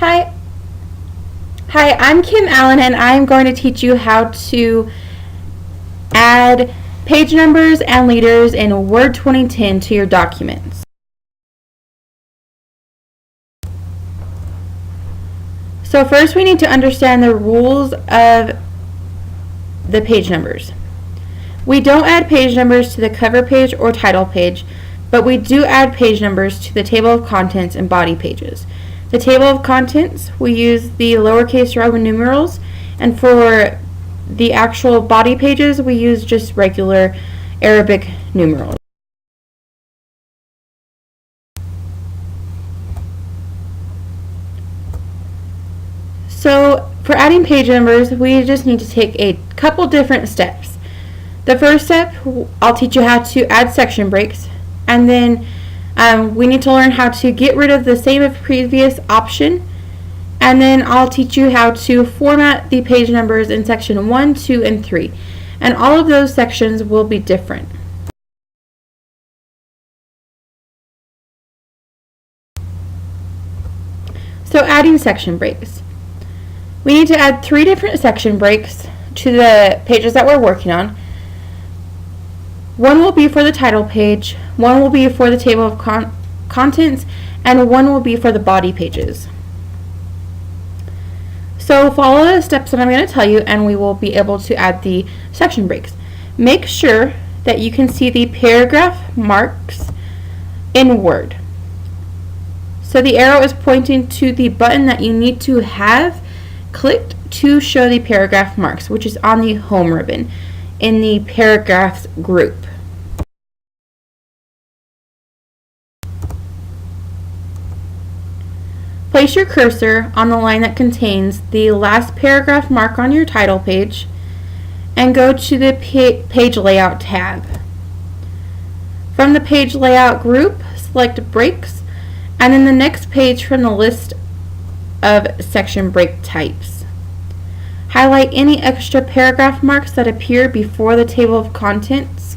Hi, I'm Kim Allen, and I'm going to teach you how to add page numbers and leaders in Word 2010 to your documents. So first we need to understand the rules of the page numbers. We don't add page numbers to the cover page or title page, but we do add page numbers to the table of contents and body pages. The table of contents, we use the lowercase Roman numerals, and for the actual body pages, we use just regular Arabic numerals. So for adding page numbers, we just need to take a couple different steps. The first step, I'll teach you how to add section breaks, and then we need to learn how to get rid of the same as previous option, and then I'll teach you how to format the page numbers in section 1, 2, and 3, and all of those sections will be different. So adding section breaks. We need to add 3 different section breaks to the pages that we're working on. One will be for the title page, one will be for the table of contents, and one will be for the body pages. So follow the steps that I'm going to tell you and we will be able to add the section breaks. Make sure that you can see the paragraph marks in Word. So the arrow is pointing to the button that you need to have clicked to show the paragraph marks, which is on the home ribbon in the paragraphs group. Place your cursor on the line that contains the last paragraph mark on your title page and go to the page layout tab. From the page layout group, select breaks, and then the next page from the list of section break types. Highlight any extra paragraph marks that appear before the table of contents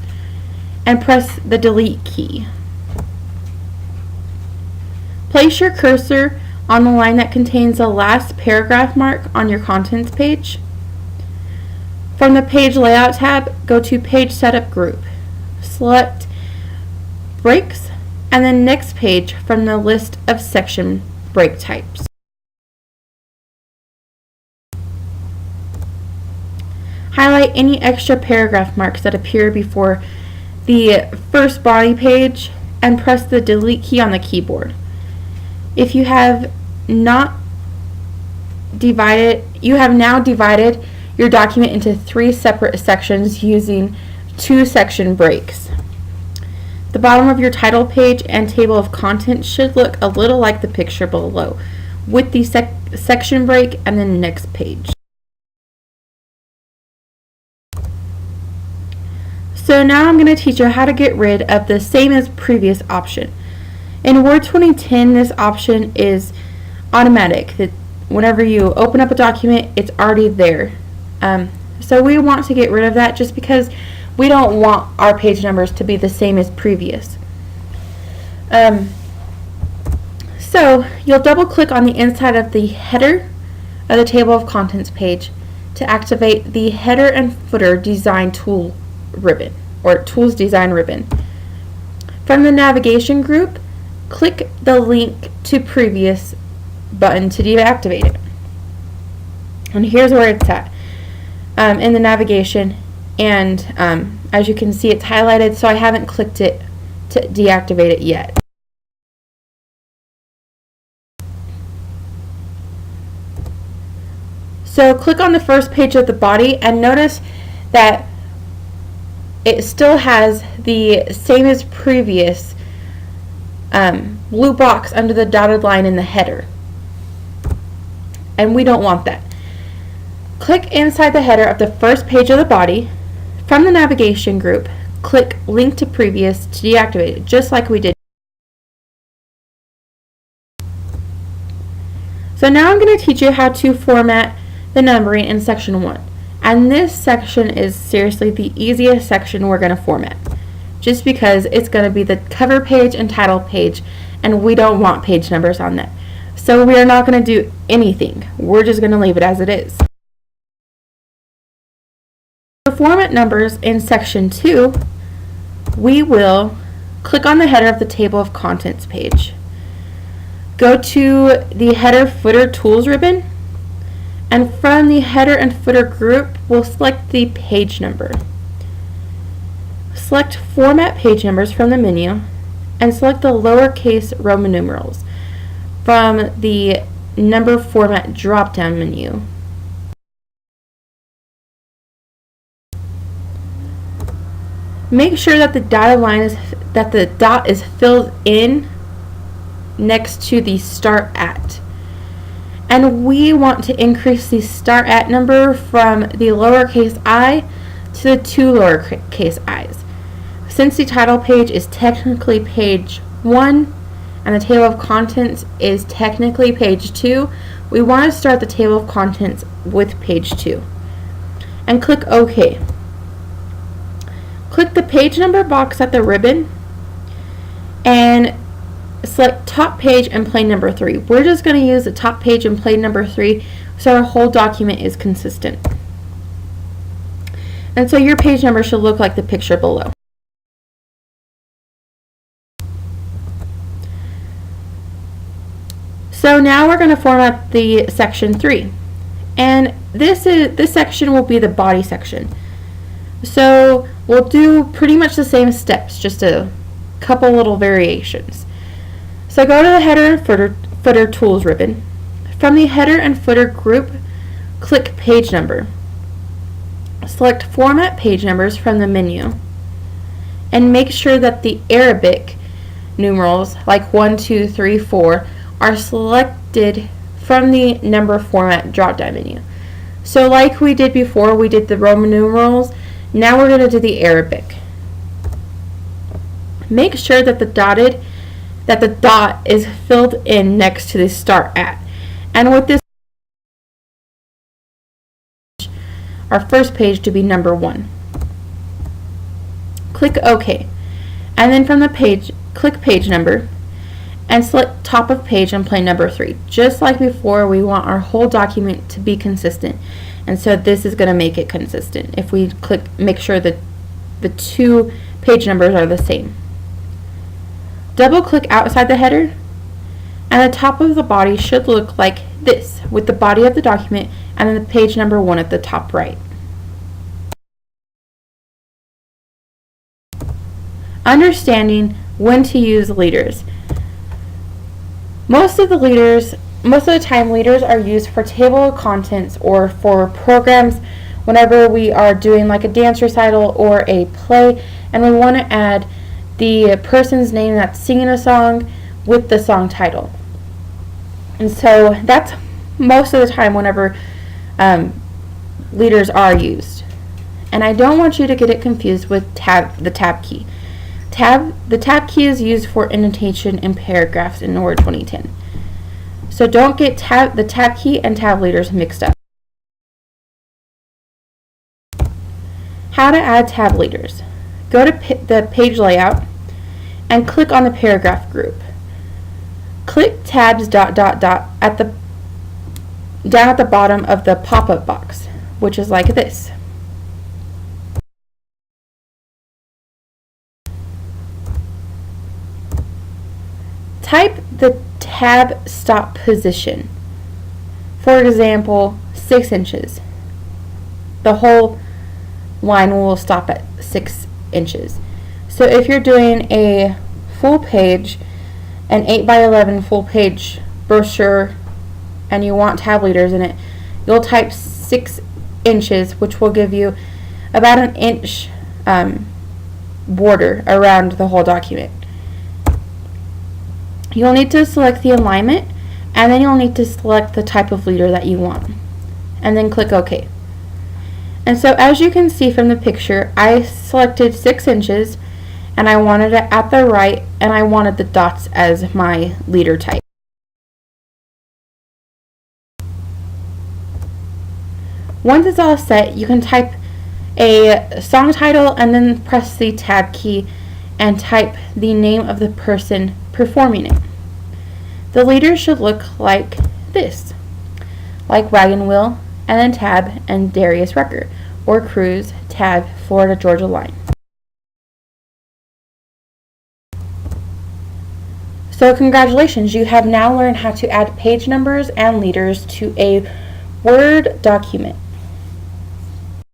and press the delete key. Place your cursor on the line that contains the last paragraph mark on your contents page. From the page layout tab, go to page setup group. Select breaks and then next page from the list of section break types. Highlight any extra paragraph marks that appear before the first body page and press the delete key on the keyboard. If you have now divided your document into 3 separate sections using 2 section breaks. The bottom of your title page and table of contents should look a little like the picture below, with the section break and the next page. So now I'm going to teach you how to get rid of the same as previous option. In Word 2010, this option is automatic. Whenever you open up a document, it's already there. So we want to get rid of that just because we don't want our page numbers to be the same as previous. So you'll double click on the inside of the header of the table of contents page to activate the header and footer design tool ribbon or tools design ribbon. From the navigation group, click the link to previous button to deactivate it. And here's where it's at in the navigation, and as you can see it's highlighted, so I haven't clicked it to deactivate it yet. So click on the first page of the body and notice that it still has the same as previous blue box under the dotted line in the header, and we don't want that. Click inside the header of the first page of the body. From the navigation group, click link to previous to deactivate it, just like we did. So now I'm going to teach you how to format the numbering in section 1, and this section is seriously the easiest section we're going to format, just because it's going to be the cover page and title page, and we don't want page numbers on that. So we are not going to do anything. We're just going to leave it as it is. For format numbers in section 2, we will click on the header of the table of contents page. Go to the header footer tools ribbon, and from the header and footer group, we'll select the page number. Select format page numbers from the menu and select the lowercase Roman numerals from the number format drop-down menu. Make sure that the dot is filled in next to the start at. And we want to increase the start at number from the lowercase I to the 2 lowercase i's. Since the title page is technically page 1 and the table of contents is technically page 2, we want to start the table of contents with page 2. And click OK. Click the page number box at the ribbon and select top page and plain number 3. We're just going to use the top page and plain number 3 so our whole document is consistent. And so your page number should look like the picture below. So now we're going to format the section 3, and this section will be the body section. So we'll do pretty much the same steps, just a couple little variations. So go to the header and footer tools ribbon. From the header and footer group, click page number. Select format page numbers from the menu, and make sure that the Arabic numerals like 1, 2, 3, 4 are selected from the number format drop-down menu. So like we did before, we did the Roman numerals, now we're going to do the Arabic. Make sure that the dot is filled in next to the start at. And with this, our first page to be number 1. Click OK. And then from the page, click page number and select top of page and plain number 3. Just like before, we want our whole document to be consistent, and so this is going to make it consistent. If we make sure that the 2 page numbers are the same. Double click outside the header, and the top of the body should look like this, with the body of the document and then the page number 1 at the top right. Understanding when to use leaders. Most of the time leaders are used for table of contents or for programs whenever we are doing like a dance recital or a play and we want to add the person's name that's singing a song with the song title. And so that's most of the time whenever leaders are used. And I don't want you to get it confused with the tab key. The tab key is used for indentation in paragraphs in Word 2010. So don't get the tab key and tab leaders mixed up. How to add tab leaders. Go to the page layout and click on the paragraph group. Click tabs ... down at the bottom of the pop-up box, which is like this. Type the tab stop position. For example, 6 inches. The whole line will stop at 6 inches. So if you're doing a full page, an 8x11 full page brochure, and you want tab leaders in it, you'll type 6 inches, which will give you about an inch border around the whole document. You'll need to select the alignment, and then you'll need to select the type of leader that you want, and then click OK. And so as you can see from the picture, I selected 6 inches, and I wanted it at the right, and I wanted the dots as my leader type. Once it's all set, you can type a song title and then press the tab key and type the name of the person performing it. The leaders should look like this, like Wagon Wheel, and then tab and Darius Rucker, or Cruise, tab, Florida Georgia Line. So congratulations, you have now learned how to add page numbers and leaders to a Word document.